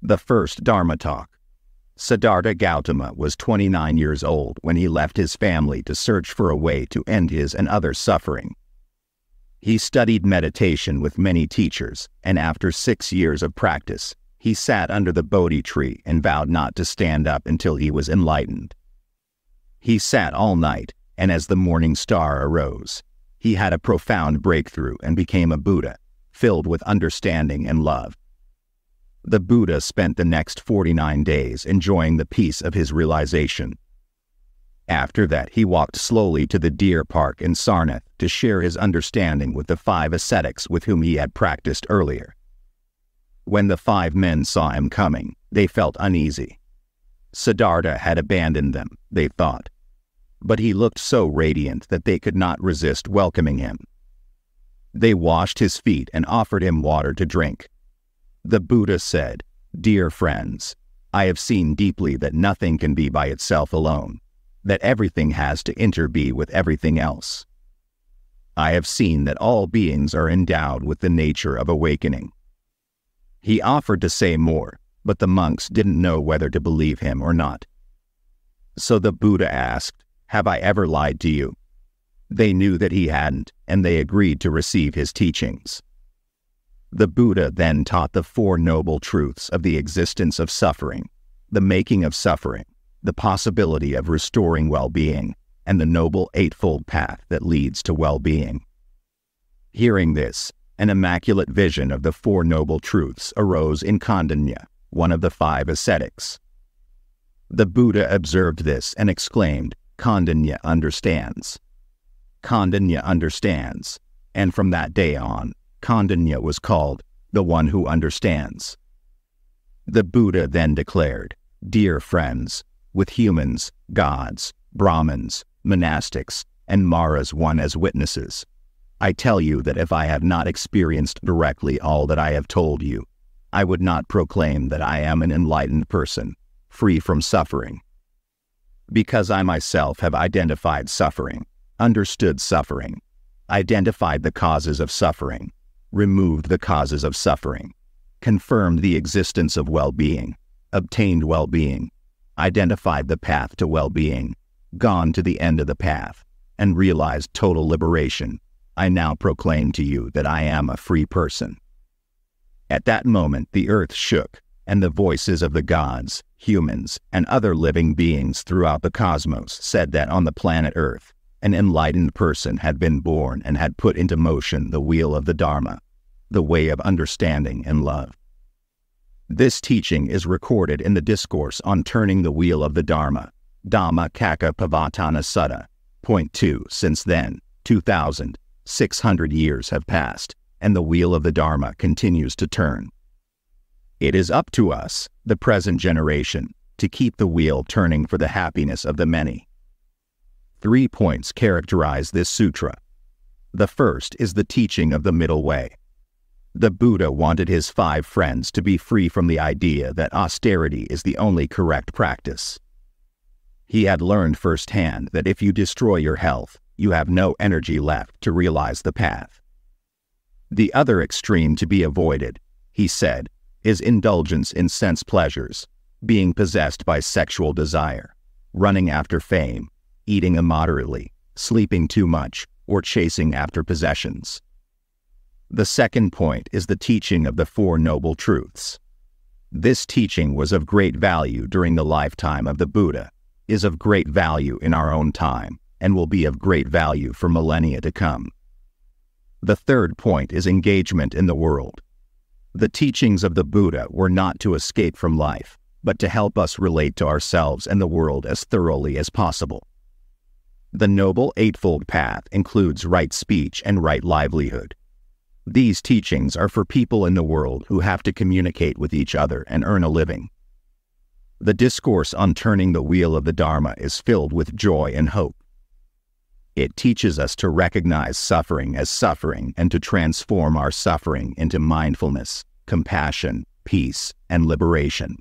The first Dharma talk. Siddhartha Gautama was 29 years old when he left his family to search for a way to end his and others' suffering. He studied meditation with many teachers, and after 6 years of practice, he sat under the Bodhi tree and vowed not to stand up until he was enlightened. He sat all night, and as the morning star arose, he had a profound breakthrough and became a Buddha, filled with understanding and love. The Buddha spent the next 49 days enjoying the peace of his realization. After that, he walked slowly to the deer park in Sarnath to share his understanding with the 5 ascetics with whom he had practiced earlier. When the 5 men saw him coming, they felt uneasy. Siddhartha had abandoned them, they thought. But he looked so radiant that they could not resist welcoming him. They washed his feet and offered him water to drink. The Buddha said, "Dear friends, I have seen deeply that nothing can be by itself alone, that everything has to interbe with everything else. I have seen that all beings are endowed with the nature of awakening." He offered to say more, but the monks didn't know whether to believe him or not. So the Buddha asked, "Have I ever lied to you?" They knew that he hadn't, and they agreed to receive his teachings. The Buddha then taught the 4 noble truths of the existence of suffering, the making of suffering, the possibility of restoring well-being, and the noble eightfold path that leads to well-being. Hearing this, an immaculate vision of the 4 noble truths arose in Kondanya, one of the 5 ascetics. The Buddha observed this and exclaimed, "Kondanya understands." Kondanya understands, and from that day on, Kondanya was called the one who understands. The Buddha then declared, "Dear friends, with humans, gods, Brahmins, monastics, and Maras one as witnesses, I tell you that if I have not experienced directly all that I have told you, I would not proclaim that I am an enlightened person, free from suffering. Because I myself have identified suffering, understood suffering, identified the causes of suffering, removed the causes of suffering, confirmed the existence of well-being, obtained well-being, identified the path to well-being, gone to the end of the path, and realized total liberation, I now proclaim to you that I am a free person." At that moment the earth shook, and the voices of the gods, humans, and other living beings throughout the cosmos said that on the planet Earth, an enlightened person had been born and had put into motion the wheel of the Dharma, the way of understanding and love. This teaching is recorded in the discourse on turning the wheel of the Dharma, Dhamma Kaka Pavatana Sutta. Point 2. Since then, 2,600 years have passed, and the wheel of the Dharma continues to turn. It is up to us, the present generation, to keep the wheel turning for the happiness of the many. 3 points characterize this sutra. The first is the teaching of the middle way. The Buddha wanted his 5 friends to be free from the idea that austerity is the only correct practice. He had learned firsthand that if you destroy your health, you have no energy left to realize the path. The other extreme to be avoided, he said, is indulgence in sense pleasures, being possessed by sexual desire, running after fame, eating immoderately, sleeping too much, or chasing after possessions. The second point is the teaching of the 4 noble truths. This teaching was of great value during the lifetime of the Buddha, is of great value in our own time, and will be of great value for millennia to come. The third point is engagement in the world. The teachings of the Buddha were not to escape from life, but to help us relate to ourselves and the world as thoroughly as possible. The Noble Eightfold Path includes right speech and right livelihood. These teachings are for people in the world who have to communicate with each other and earn a living. The discourse on turning the wheel of the Dharma is filled with joy and hope. It teaches us to recognize suffering as suffering and to transform our suffering into mindfulness, compassion, peace, and liberation.